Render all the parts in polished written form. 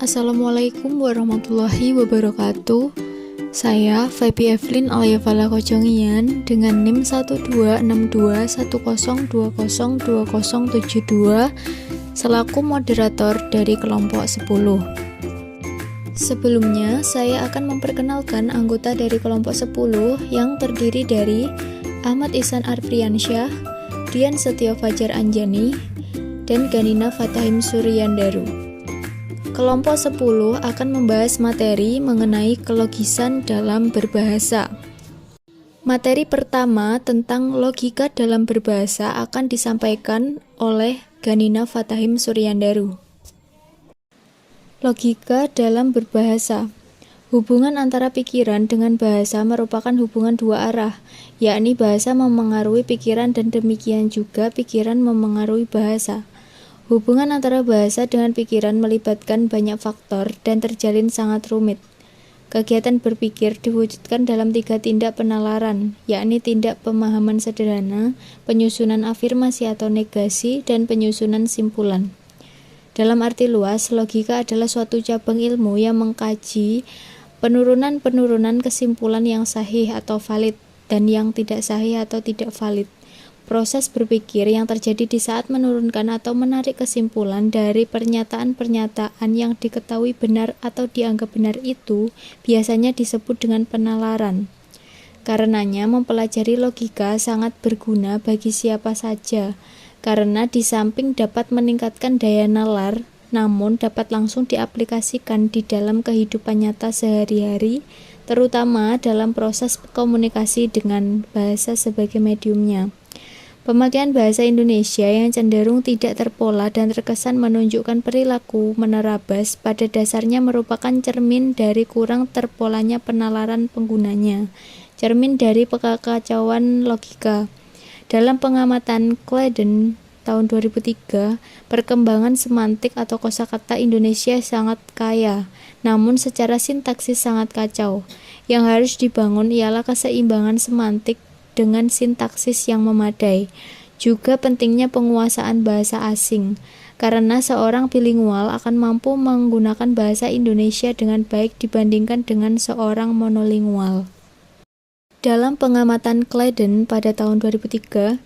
Assalamualaikum warahmatullahi wabarakatuh. Saya Febi Evelyn Aliavala Kojongian dengan NIM 126210202072 selaku moderator dari kelompok 10. Sebelumnya, saya akan memperkenalkan anggota dari kelompok 10 yang terdiri dari Ahmad Ihsan Arpriansyah, Dian Setio Fajar Anjani, dan Ganina Fatahim Suryandaru. Kelompok 10 akan membahas materi mengenai kelogisan dalam berbahasa. Materi pertama tentang logika dalam berbahasa akan disampaikan oleh Ganina Fatahim Suryandaru. Logika dalam berbahasa. Hubungan antara pikiran dengan bahasa merupakan hubungan dua arah, yakni bahasa memengaruhi pikiran dan demikian juga pikiran memengaruhi bahasa. Hubungan antara bahasa dengan pikiran melibatkan banyak faktor dan terjalin sangat rumit. Kegiatan berpikir diwujudkan dalam 3 tindak penalaran, yakni tindak pemahaman sederhana, penyusunan afirmasi atau negasi, dan penyusunan simpulan. Dalam arti luas, logika adalah suatu cabang ilmu yang mengkaji penurunan-penurunan kesimpulan yang sahih atau valid dan yang tidak sahih atau tidak valid. Proses berpikir yang terjadi di saat menurunkan atau menarik kesimpulan dari pernyataan-pernyataan yang diketahui benar atau dianggap benar itu biasanya disebut dengan penalaran. Karenanya, mempelajari logika sangat berguna bagi siapa saja, karena di samping dapat meningkatkan daya nalar, namun dapat langsung diaplikasikan di dalam kehidupan nyata sehari-hari, terutama dalam proses komunikasi dengan bahasa sebagai mediumnya. Pemakaian bahasa Indonesia yang cenderung tidak terpola dan terkesan menunjukkan perilaku menerabas pada dasarnya merupakan cermin dari kurang terpolanya penalaran penggunanya, cermin dari kekacauan logika. Dalam pengamatan Claydon tahun 2003, perkembangan semantik atau kosakata Indonesia sangat kaya, namun secara sintaksis sangat kacau. Yang harus dibangun ialah keseimbangan semantik dengan sintaksis yang memadai. Juga pentingnya penguasaan bahasa asing, karena seorang bilingual akan mampu menggunakan bahasa Indonesia dengan baik dibandingkan dengan seorang monolingual. Dalam pengamatan Claydon pada tahun 2003,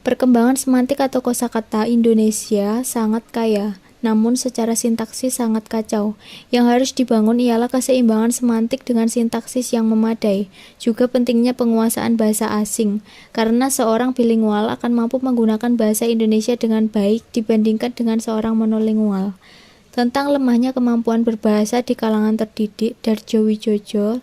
perkembangan semantik atau kosakata Indonesia sangat kaya, namun secara sintaksis sangat kacau. Yang harus dibangun ialah keseimbangan semantik dengan sintaksis yang memadai. Juga pentingnya penguasaan bahasa asing, karena seorang bilingual akan mampu menggunakan bahasa Indonesia dengan baik dibandingkan dengan seorang monolingual. Tentang lemahnya kemampuan berbahasa di kalangan terdidik, Darjo Wijojo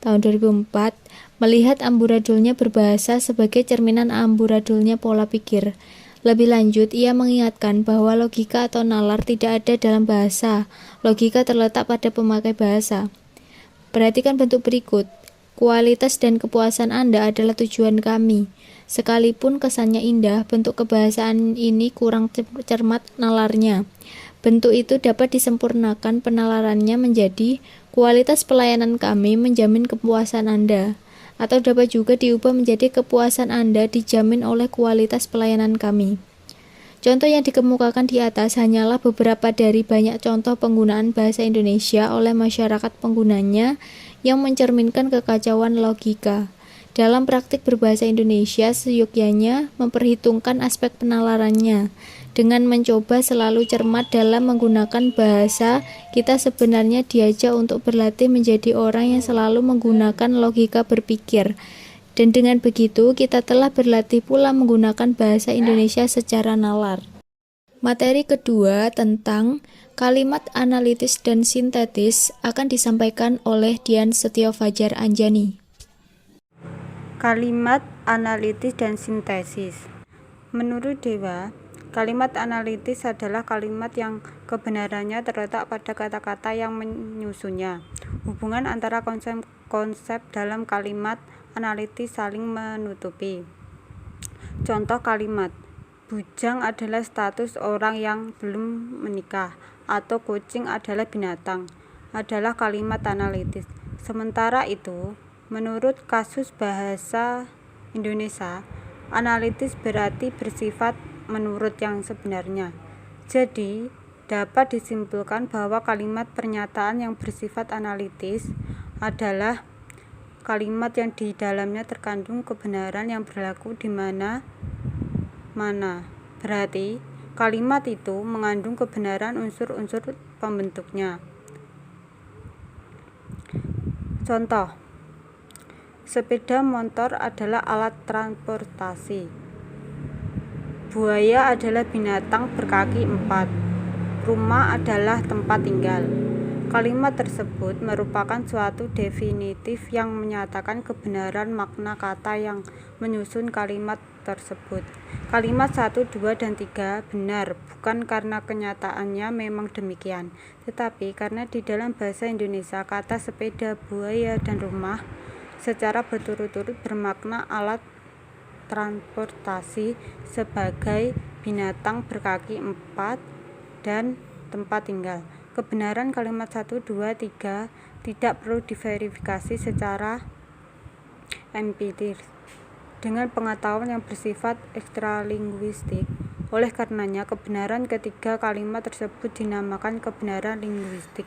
tahun 2004 melihat amburadulnya berbahasa sebagai cerminan amburadulnya pola pikir. Lebih lanjut, ia mengingatkan bahwa logika atau nalar tidak ada dalam bahasa. Logika terletak pada pemakai bahasa. Perhatikan bentuk berikut. Kualitas dan kepuasan Anda adalah tujuan kami. Sekalipun kesannya indah, bentuk kebahasaan ini kurang cermat nalarnya. Bentuk itu dapat disempurnakan penalarannya menjadi kualitas pelayanan kami menjamin kepuasan Anda, atau dapat juga diubah menjadi kepuasan Anda dijamin oleh kualitas pelayanan kami. Contoh yang dikemukakan di atas hanyalah beberapa dari banyak contoh penggunaan bahasa Indonesia oleh masyarakat penggunanya yang mencerminkan kekacauan logika. Dalam praktik berbahasa Indonesia, seyogyanya memperhitungkan aspek penalarannya. Dengan mencoba selalu cermat dalam menggunakan bahasa, kita sebenarnya diajak untuk berlatih menjadi orang yang selalu menggunakan logika berpikir. Dan dengan begitu, kita telah berlatih pula menggunakan bahasa Indonesia secara nalar. Materi kedua tentang kalimat analitis dan sintetis akan disampaikan oleh Dian Setio Fajar Anjani. Kalimat analitis dan sintesis. Menurut Dewa, kalimat analitis adalah kalimat yang kebenarannya terletak pada kata-kata yang menyusunnya. Hubungan antara konsep-konsep dalam kalimat analitis saling menutupi. Contoh kalimat, bujang adalah status orang yang belum menikah, atau kucing adalah binatang, adalah kalimat analitis. Sementara itu, menurut kasus bahasa Indonesia, analitis berarti bersifat menurut yang sebenarnya. Jadi, Dapat disimpulkan bahwa kalimat pernyataan yang bersifat analitis adalah kalimat yang di dalamnya terkandung kebenaran yang berlaku di mana-mana. Berarti, kalimat itu mengandung kebenaran unsur-unsur pembentuknya. Contoh, sepeda motor adalah alat transportasi. Buaya adalah binatang berkaki 4. Rumah adalah tempat tinggal. Kalimat tersebut merupakan suatu definitif yang menyatakan kebenaran makna kata yang menyusun kalimat tersebut. Kalimat 1, 2, dan 3 benar bukan karena kenyataannya memang demikian, tetapi karena di dalam bahasa Indonesia kata sepeda, buaya, dan rumah secara berturut-turut bermakna alat transportasi sebagai binatang berkaki 4 dan tempat tinggal. Kebenaran kalimat 1, 2, 3 tidak perlu diverifikasi secara empiris dengan pengetahuan yang bersifat ekstralinguistik. Oleh karenanya, kebenaran ketiga kalimat tersebut dinamakan kebenaran linguistik.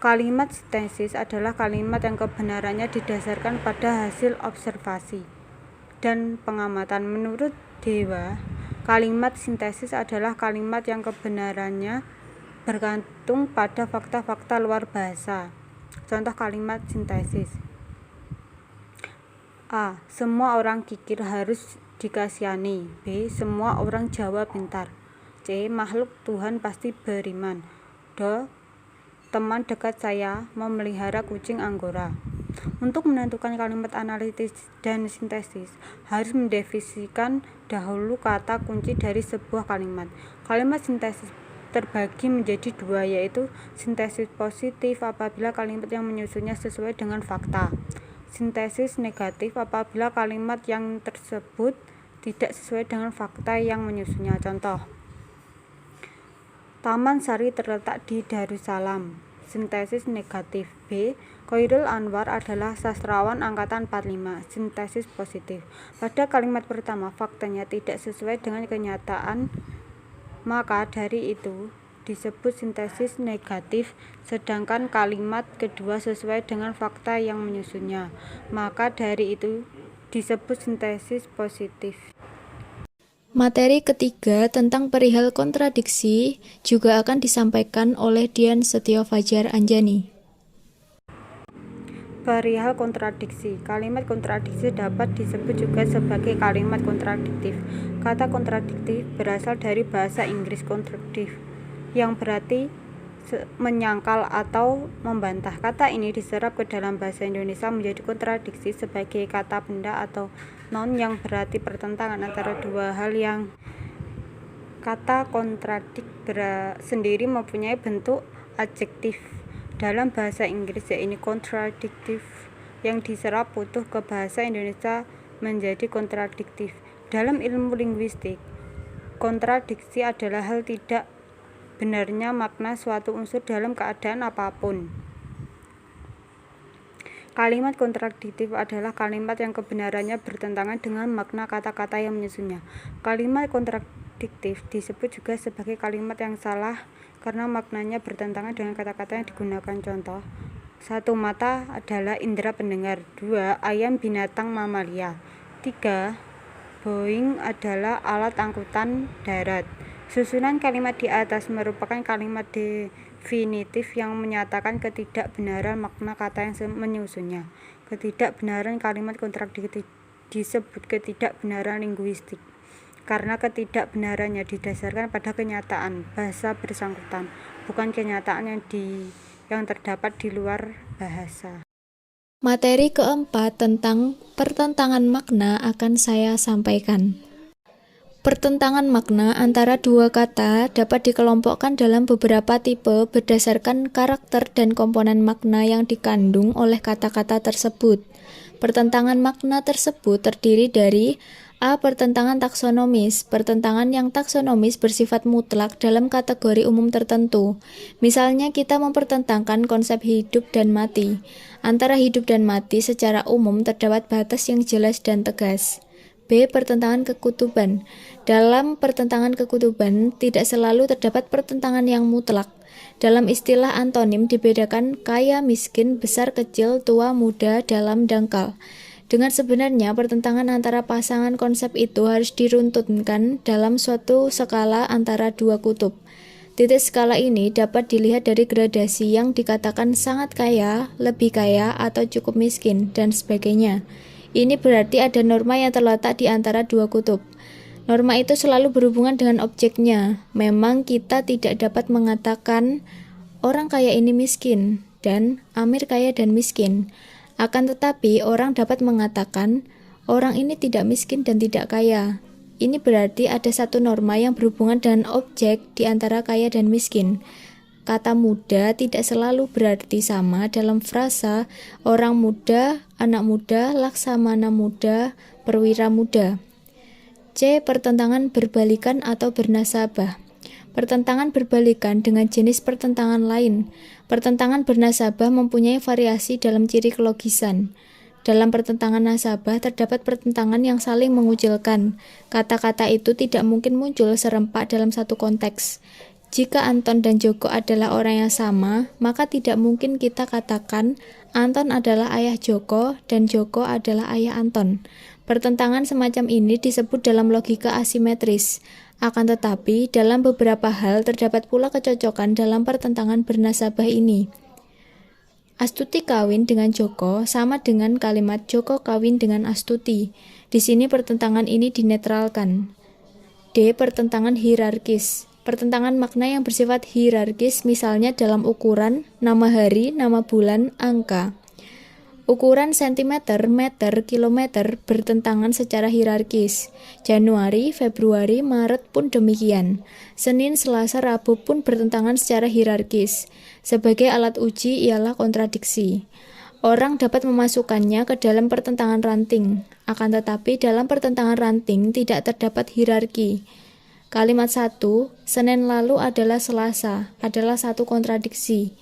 Kalimat sintesis adalah kalimat yang kebenarannya didasarkan pada hasil observasi dan pengamatan. Menurut Dewa, kalimat sintesis adalah kalimat yang kebenarannya bergantung pada fakta-fakta luar bahasa. Contoh kalimat sintesis: A. Semua orang kikir harus dikasihani. B. Semua orang Jawa pintar. C. Makhluk Tuhan pasti beriman. D. Teman dekat saya memelihara kucing Anggora. Untuk menentukan kalimat analitis dan sintesis, harus mendefinisikan dahulu kata kunci dari sebuah kalimat. Kalimat sintesis terbagi menjadi dua, yaitu sintesis positif apabila kalimat yang menyusunnya sesuai dengan fakta, sintesis negatif apabila kalimat yang tersebut tidak sesuai dengan fakta yang menyusunnya. Contoh, Taman Sari terletak di Darussalam. Sintesis negatif. B. Khairul Anwar adalah sastrawan angkatan 45. Sintesis positif. Pada kalimat pertama faktanya tidak sesuai dengan kenyataan, maka dari itu disebut sintesis negatif, sedangkan kalimat kedua sesuai dengan fakta yang menyusunnya, maka dari itu disebut sintesis positif. Materi ketiga tentang perihal kontradiksi juga akan disampaikan oleh Dian Setio Fajar Anjani. Perihal kontradiksi. Kalimat kontradiksi dapat disebut juga sebagai kalimat kontradiktif. Kata kontradiktif berasal dari bahasa Inggris contradict, yang berarti menyangkal atau membantah. Kata ini diserap ke dalam bahasa Indonesia menjadi kontradiksi sebagai kata benda atau noun yang berarti pertentangan antara dua hal yang kata kontradik sendiri mempunyai bentuk adjektif dalam bahasa Inggris, yaitu contradictive, yang diserap utuh ke bahasa Indonesia menjadi kontradiktif. Dalam ilmu linguistik, kontradiksi adalah hal tidak benarnya makna suatu unsur dalam keadaan apapun. Kalimat kontradiktif adalah kalimat yang kebenarannya bertentangan dengan makna kata-kata yang menyusunnya. Kalimat kontradiktif disebut juga sebagai kalimat yang salah karena maknanya bertentangan dengan kata-kata yang digunakan. Contoh, 1. Mata adalah indera pendengar. 2. Ayam binatang mamalia. 3. Boeing adalah alat angkutan darat. Susunan kalimat di atas merupakan kalimat definitif yang menyatakan ketidakbenaran makna kata yang menyusunnya. Ketidakbenaran kalimat kontradiktif disebut ketidakbenaran linguistik karena ketidakbenarannya didasarkan pada kenyataan bahasa bersangkutan, bukan kenyataan yang terdapat di luar bahasa. Materi keempat tentang pertentangan makna akan saya sampaikan. Pertentangan makna antara dua kata dapat dikelompokkan dalam beberapa tipe berdasarkan karakter dan komponen makna yang dikandung oleh kata-kata tersebut. Pertentangan makna tersebut terdiri dari A. Pertentangan taksonomis. Pertentangan yang taksonomis bersifat mutlak dalam kategori umum tertentu. Misalnya kita mempertentangkan konsep hidup dan mati. Antara hidup dan mati secara umum terdapat batas yang jelas dan tegas. B. Pertentangan kekutuban. Dalam pertentangan kekutuban, tidak selalu terdapat pertentangan yang mutlak. Dalam istilah antonim dibedakan kaya, miskin, besar, kecil, tua, muda, dalam, dangkal. Dengan sebenarnya, pertentangan antara pasangan konsep itu harus diruntunkan dalam suatu skala antara dua kutub. Titik skala ini dapat dilihat dari gradasi yang dikatakan sangat kaya, lebih kaya, atau cukup miskin, dan sebagainya. Ini berarti ada norma yang terletak di antara dua kutub. Norma itu selalu berhubungan dengan objeknya. Memang kita tidak dapat mengatakan orang kaya ini miskin dan Amir kaya dan miskin. Akan tetapi orang dapat mengatakan orang ini tidak miskin dan tidak kaya. Ini berarti ada satu norma yang berhubungan dengan objek di antara kaya dan miskin. Kata muda tidak selalu berarti sama dalam frasa orang muda, anak muda, laksamana muda, perwira muda. C. Pertentangan berbalikan atau bernasabah. Pertentangan berbalikan dengan jenis pertentangan lain. Pertentangan bernasabah mempunyai variasi dalam ciri kelogisan. Dalam pertentangan nasabah terdapat pertentangan yang saling mengucilkan. Kata-kata itu tidak mungkin muncul serempak dalam satu konteks. Jika Anton dan Joko adalah orang yang sama, maka tidak mungkin kita katakan Anton adalah ayah Joko dan Joko adalah ayah Anton. Pertentangan semacam ini disebut dalam logika asimetris. Akan tetapi, dalam beberapa hal terdapat pula kecocokan dalam pertentangan bernasabah ini. Astuti kawin dengan Joko sama dengan kalimat Joko kawin dengan Astuti. Di sini pertentangan ini dinetralkan. D. Pertentangan hierarkis. Pertentangan makna yang bersifat hierarkis misalnya dalam ukuran, nama hari, nama bulan, angka. Ukuran sentimeter, meter, kilometer bertentangan secara hierarkis. Januari, Februari, Maret pun demikian. Senin, Selasa, Rabu pun bertentangan secara hierarkis. Sebagai alat uji ialah kontradiksi. Orang dapat memasukkannya ke dalam pertentangan ranting. Akan tetapi dalam pertentangan ranting tidak terdapat hierarki. Kalimat 1, Senin lalu adalah Selasa, adalah satu kontradiksi.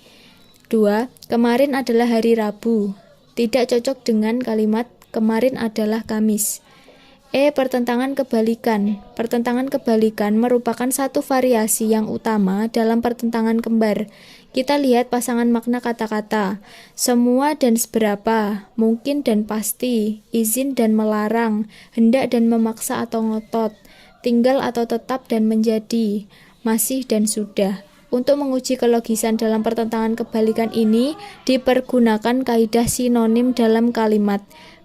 2, kemarin adalah hari Rabu, tidak cocok dengan kalimat kemarin adalah Kamis. E. Pertentangan kebalikan. Pertentangan kebalikan merupakan satu variasi yang utama dalam pertentangan kembar. Kita lihat pasangan makna kata-kata. Semua dan seberapa, mungkin dan pasti, izin dan melarang, hendak dan memaksa atau ngotot, tinggal atau tetap dan menjadi, masih dan sudah. Untuk menguji kelogisan dalam pertentangan kebalikan ini, dipergunakan kaidah sinonim dalam kalimat.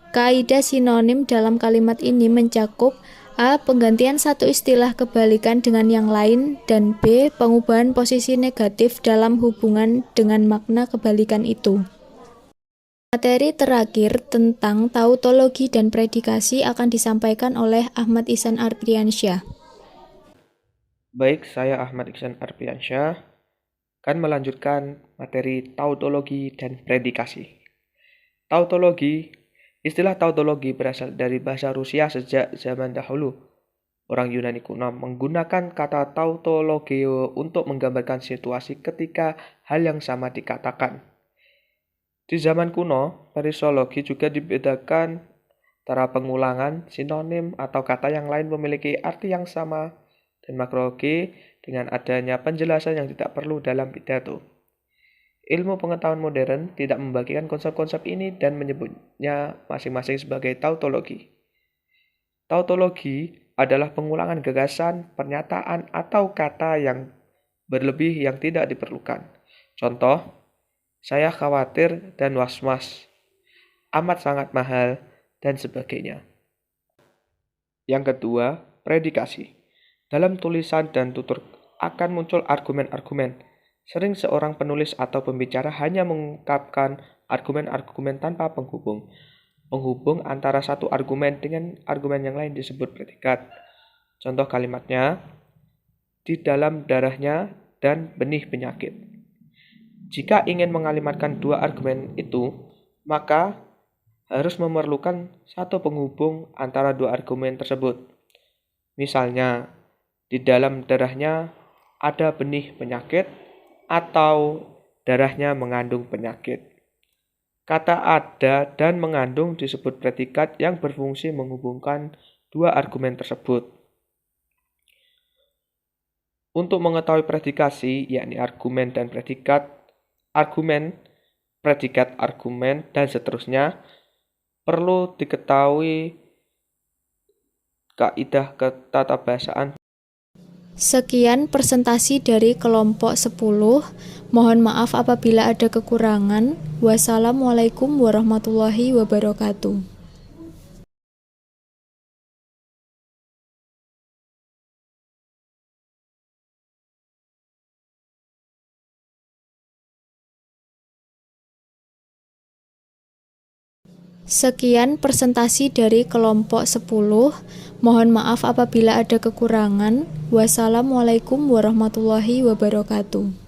Kaidah sinonim dalam kalimat ini mencakup A. Penggantian satu istilah kebalikan dengan yang lain, dan B. Pengubahan posisi negatif dalam hubungan dengan makna kebalikan itu. Materi terakhir tentang tautologi dan predikasi akan disampaikan oleh Ahmad Ihsan Arpriansyah. Baik, saya Ahmad Ihsan Arpriansyah akan melanjutkan materi tautologi dan predikasi. Tautologi. Istilah tautologi berasal dari bahasa Rusia sejak zaman dahulu. Orang Yunani kuno menggunakan kata tautologeo untuk menggambarkan situasi ketika hal yang sama dikatakan. Di zaman kuno, perissologi juga dibedakan antara pengulangan, sinonim, atau kata yang lain memiliki arti yang sama, dan makrologi dengan adanya penjelasan yang tidak perlu dalam pidato. Ilmu pengetahuan modern tidak membagikan konsep-konsep ini dan menyebutnya masing-masing sebagai tautologi. Tautologi adalah pengulangan gagasan, pernyataan, atau kata yang berlebih yang tidak diperlukan. Contoh, saya khawatir dan was-was, amat sangat mahal, dan sebagainya. Yang kedua, predikasi. Dalam tulisan dan tutur akan muncul argumen-argumen. Sering seorang penulis atau pembicara hanya mengungkapkan argumen-argumen tanpa penghubung. Penghubung antara satu argumen dengan argumen yang lain disebut predikat. Contoh kalimatnya, di dalam darahnya dan benih penyakit. Jika ingin mengalimatkan dua argumen itu, maka harus memerlukan satu penghubung antara dua argumen tersebut. Misalnya, di dalam darahnya ada benih penyakit, atau darahnya mengandung penyakit. Kata ada dan mengandung disebut predikat yang berfungsi menghubungkan dua argumen tersebut. Untuk mengetahui predikasi, yakni argumen dan predikat, argumen, predikat, argumen, dan seterusnya, perlu diketahui kaidah ketatabahasaan. Sekian presentasi dari kelompok 10. Mohon maaf apabila ada kekurangan. Wassalamualaikum warahmatullahi wabarakatuh. Sekian presentasi dari kelompok 10. Mohon maaf apabila ada kekurangan. Wassalamualaikum warahmatullahi wabarakatuh.